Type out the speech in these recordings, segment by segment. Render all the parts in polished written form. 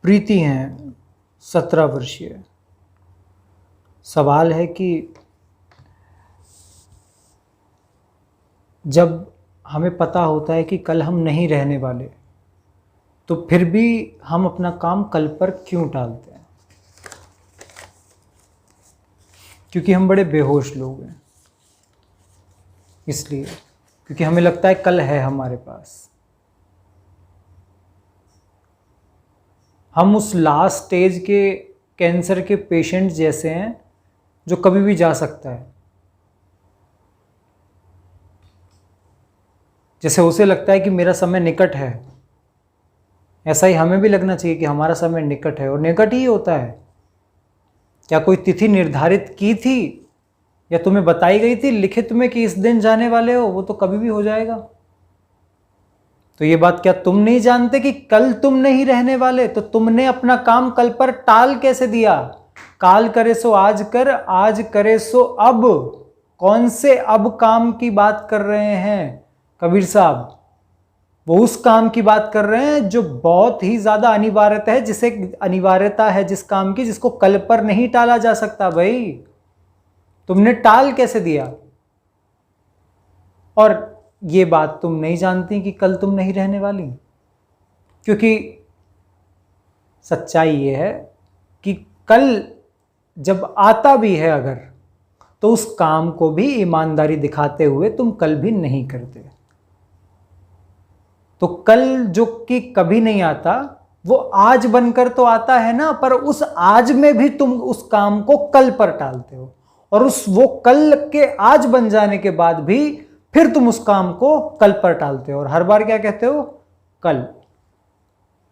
प्रीति हैं 17 वर्षीय। सवाल है कि जब हमें पता होता है कि कल हम नहीं रहने वाले, तो फिर भी हम अपना काम कल पर क्यों टालते हैं? क्योंकि हम बड़े बेहोश लोग हैं, इसलिए क्योंकि हमें लगता है कल है हमारे पास। हम उस लास्ट स्टेज के कैंसर के पेशेंट जैसे हैं जो कभी भी जा सकता है। जैसे उसे लगता है कि मेरा समय निकट है, ऐसा ही हमें भी लगना चाहिए कि हमारा समय निकट है, और निकट ही होता है। क्या कोई तिथि निर्धारित की थी या तुम्हें बताई गई थी लिखित में कि इस दिन जाने वाले हो? वो तो कभी भी हो जाएगा। तो ये बात क्या तुम नहीं जानते कि कल तुम नहीं रहने वाले? तो तुमने अपना काम कल पर टाल कैसे दिया? काल करे सो आज कर, आज करे सो अब। कौन से अब काम की बात कर रहे हैं कबीर साहब? वो उस काम की बात कर रहे हैं जो बहुत ही ज्यादा अनिवार्यता है, जिस काम की जिसको कल पर नहीं टाला जा सकता। भाई तुमने टाल कैसे दिया? और ये बात तुम नहीं जानती कि कल तुम नहीं रहने वाली, क्योंकि सच्चाई ये है कि कल जब आता भी है अगर, तो उस काम को भी ईमानदारी दिखाते हुए तुम कल भी नहीं करते। तो कल जो कि कभी नहीं आता, वो आज बनकर तो आता है ना, पर उस आज में भी तुम उस काम को कल पर टालते हो, और वो कल के आज बन जाने के बाद भी फिर तुम उस काम को कल पर टालते हो। और हर बार क्या कहते हो? कल,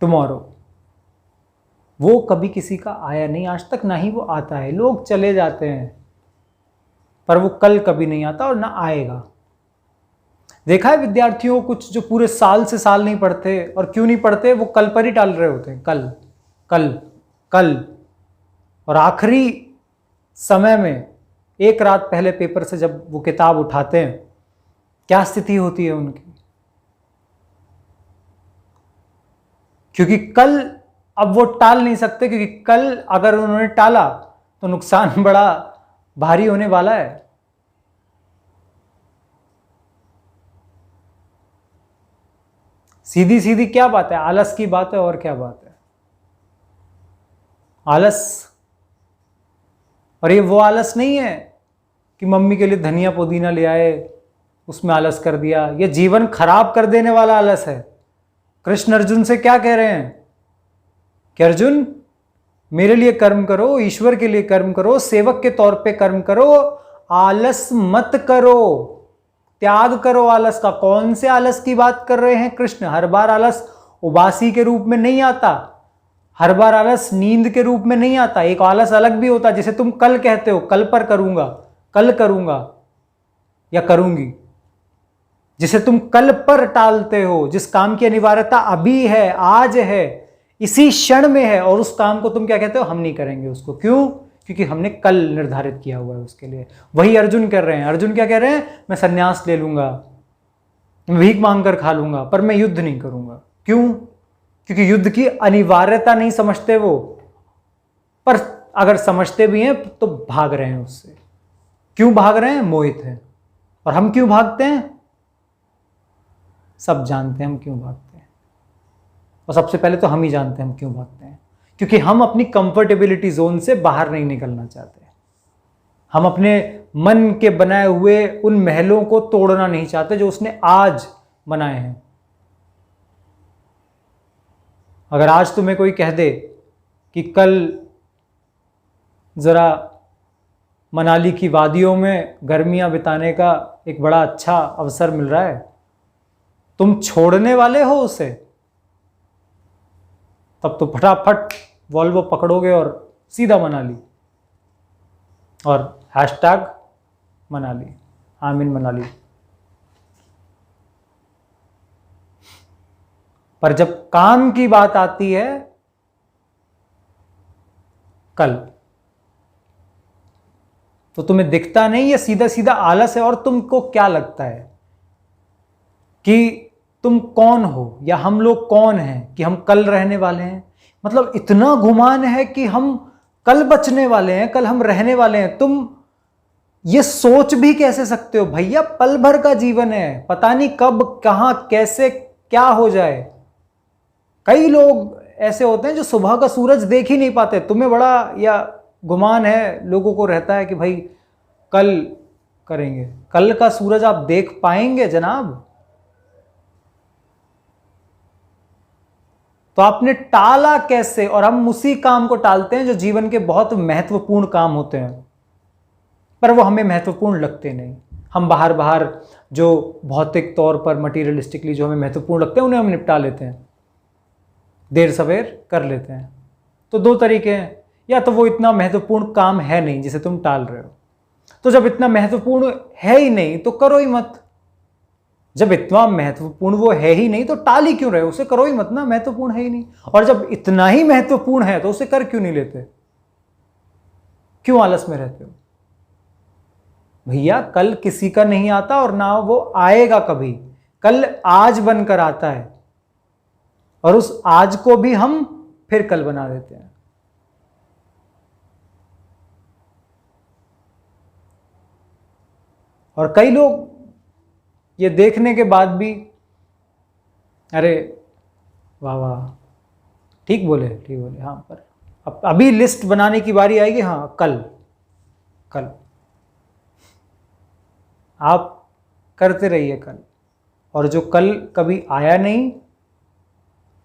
टुमारो। वो कभी किसी का आया नहीं आज तक, ना ही वो आता है। लोग चले जाते हैं, पर वो कल कभी नहीं आता और ना आएगा। देखा है विद्यार्थियों कुछ जो पूरे साल से साल नहीं पढ़ते, और क्यों नहीं पढ़ते? वो कल पर ही टाल रहे होते हैं, कल कल कल। और आखिरी समय में एक रात पहले पेपर से जब वो किताब उठाते हैं, क्या स्थिति होती है उनकी? क्योंकि कल अब वो टाल नहीं सकते, क्योंकि कल अगर उन्होंने टाला तो नुकसान बड़ा भारी होने वाला है। सीधी सीधी क्या बात है? आलस की बात है, और क्या बात है? आलस। और ये वो आलस नहीं है कि मम्मी के लिए धनिया पुदीना ले आए, उसमें आलस कर दिया। ये जीवन खराब कर देने वाला आलस है। कृष्ण अर्जुन से क्या कह रहे हैं कि अर्जुन, मेरे लिए कर्म करो, ईश्वर के लिए कर्म करो, सेवक के तौर पे कर्म करो, आलस मत करो, त्याग करो आलस का। कौन से आलस की बात कर रहे हैं कृष्ण? हर बार आलस उबासी के रूप में नहीं आता, हर बार आलस नींद के रूप में नहीं आता। एक आलस अलग भी होता है, जिसे तुम कल कहते हो, कल पर करूंगा, कल करूंगा या करूंगी, जिसे तुम कल पर टालते हो, जिस काम की अनिवार्यता अभी है, आज है, इसी क्षण में है, और उस काम को तुम क्या कहते हो? हम नहीं करेंगे उसको। क्यों? क्योंकि हमने कल निर्धारित किया हुआ है उसके लिए। वही अर्जुन कर रहे हैं। अर्जुन क्या कह रहे हैं? मैं संन्यास ले लूंगा, मैं भीख मांग कर खा लूंगा, पर मैं युद्ध नहीं करूंगा। क्यों? क्योंकि युद्ध की अनिवार्यता नहीं समझते वो, पर अगर समझते भी हैं तो भाग रहे हैं उससे। क्यों भाग रहे हैं? मोहित हैं। और हम क्यों भागते हैं? सब जानते हैं हम क्यों भागते हैं, और सबसे पहले तो हम ही जानते हैं हम क्यों भागते हैं। क्योंकि हम अपनी कंफर्टेबिलिटी जोन से बाहर नहीं निकलना चाहते। हम अपने मन के बनाए हुए उन महलों को तोड़ना नहीं चाहते जो उसने आज बनाए हैं। अगर आज तुम्हें कोई कह दे कि कल जरा मनाली की वादियों में गर्मियां बिताने का एक बड़ा अच्छा अवसर मिल रहा है, तुम छोड़ने वाले हो उसे? तब तो फटाफट वॉल्वो पकड़ोगे और सीधा मनाली, और हैशटैग मनाली, आमीन मनाली। पर जब काम की बात आती है कल, तो तुम्हें दिखता नहीं, ये सीधा सीधा आलस है। और तुमको क्या लगता है कि तुम कौन हो, या हम लोग कौन हैं कि हम कल रहने वाले हैं? मतलब इतना गुमान है कि हम कल बचने वाले हैं, कल हम रहने वाले हैं। तुम ये सोच भी कैसे सकते हो भैया? पल भर का जीवन है, पता नहीं कब कहां कैसे क्या हो जाए। कई लोग ऐसे होते हैं जो सुबह का सूरज देख ही नहीं पाते। तुम्हें बड़ा या गुमान है, लोगों को रहता है कि भाई कल करेंगे। कल का सूरज आप देख पाएंगे जनाब? तो आपने टाला कैसे? और हम उसी काम को टालते हैं जो जीवन के बहुत महत्वपूर्ण काम होते हैं, पर वो हमें महत्वपूर्ण लगते नहीं। हम बाहर बाहर जो भौतिक तौर पर मटीरियलिस्टिकली जो हमें महत्वपूर्ण लगते हैं उन्हें हम निपटा लेते हैं, देर सवेर कर लेते हैं। तो दो तरीके हैं, या तो वो इतना महत्वपूर्ण काम है नहीं जिसे तुम टाल रहे हो, तो जब इतना महत्वपूर्ण है ही नहीं तो करो ही मत। जब इतना महत्वपूर्ण वो है ही नहीं तो टाल ही क्यों रहे हो? उसे करो ही मत ना, महत्वपूर्ण है ही नहीं। और जब इतना ही महत्वपूर्ण है तो उसे कर क्यों नहीं लेते? क्यों आलस में रहते हो? भैया कल किसी का नहीं आता और ना वो आएगा कभी। कल आज बनकर आता है और उस आज को भी हम फिर कल बना देते हैं। और कई लोग ये देखने के बाद भी, अरे वाह वाह, ठीक बोले हाँ, पर अब अभी लिस्ट बनाने की बारी आएगी, हाँ कल कल। आप करते रहिए कल, और जो कल कभी आया नहीं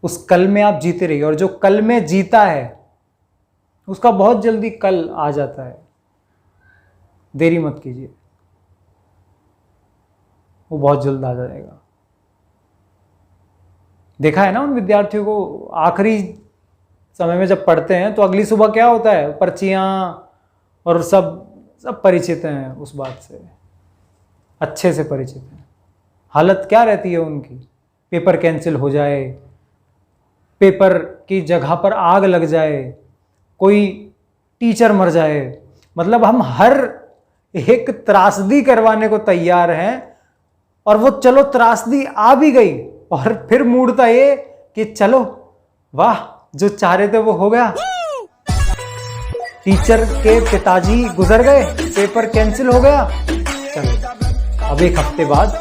उस कल में आप जीते रहिए। और जो कल में जीता है उसका बहुत जल्दी कल आ जाता है, देरी मत कीजिए, वो बहुत जल्द आ जाएगा। देखा है ना उन विद्यार्थियों को, आखिरी समय में जब पढ़ते हैं तो अगली सुबह क्या होता है, पर्चियां और सब परिचित हैं उस बात से, अच्छे से परिचित हैं। हालत क्या रहती है उनकी? पेपर कैंसिल हो जाए, पेपर की जगह पर आग लग जाए, कोई टीचर मर जाए, मतलब हम हर एक त्रासदी करवाने को तैयार हैं। और वो चलो त्रासदी आ भी गई और फिर मूड था ये कि चलो वाह, जो चाह रहे थे वो हो गया। टीचर के पिताजी गुजर गए, पेपर कैंसिल हो गया, चलो अब एक हफ्ते बाद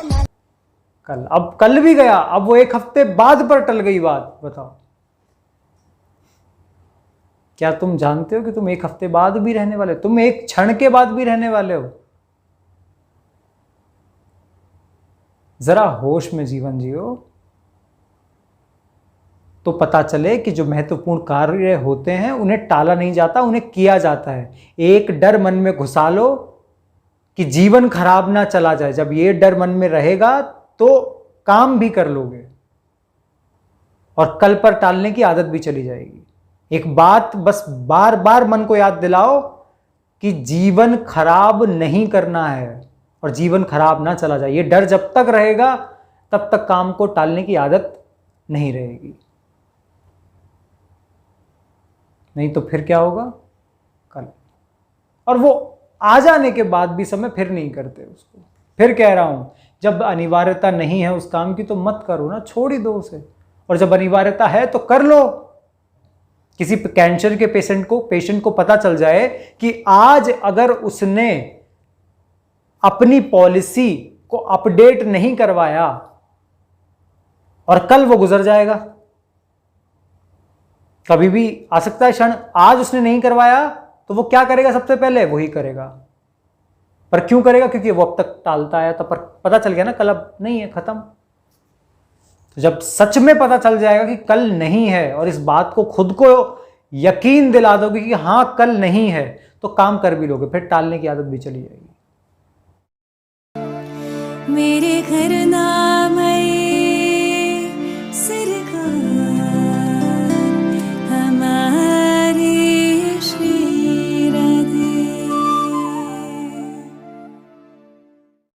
कल। अब कल भी गया, अब वो एक हफ्ते बाद पर टल गई बात। बताओ, क्या तुम जानते हो कि तुम एक हफ्ते बाद भी रहने वाले, तुम एक क्षण के बाद भी रहने वाले हो? जरा होश में जीवन जियो, तो पता चले कि जो महत्वपूर्ण कार्य होते हैं उन्हें टाला नहीं जाता, उन्हें किया जाता है। एक डर मन में घुसा लो कि जीवन खराब ना चला जाए। जब ये डर मन में रहेगा तो काम भी कर लोगे और कल पर टालने की आदत भी चली जाएगी। एक बात बस बार बार मन को याद दिलाओ कि जीवन खराब नहीं करना है और जीवन खराब ना चला जाए। ये डर जब तक रहेगा तब तक काम को टालने की आदत नहीं रहेगी। नहीं तो फिर क्या होगा? कल। और वो आ जाने के बाद भी समय फिर नहीं करते उसको। फिर कह रहा हूं, जब अनिवार्यता नहीं है उस काम की तो मत करो ना, छोड़ ही दो उसे। और जब अनिवार्यता है तो कर लो। किसी कैंसर के पेशेंट को पता चल जाए कि आज अगर उसने अपनी पॉलिसी को अपडेट नहीं करवाया और कल वो गुजर जाएगा। कभी भी आ सकता है क्षण, आज उसने नहीं करवाया तो वो क्या करेगा? सबसे पहले वही करेगा। पर क्यों करेगा? क्योंकि वो अब तक टालता आया था, पर पता चल गया ना कल अब नहीं है, खत्म। तो जब सच में पता चल जाएगा कि कल नहीं है और इस बात को खुद को यकीन दिला दोगे कि हां कल नहीं है, तो काम कर भी लोगे, फिर टालने की आदत भी चली जाएगी। मेरे घर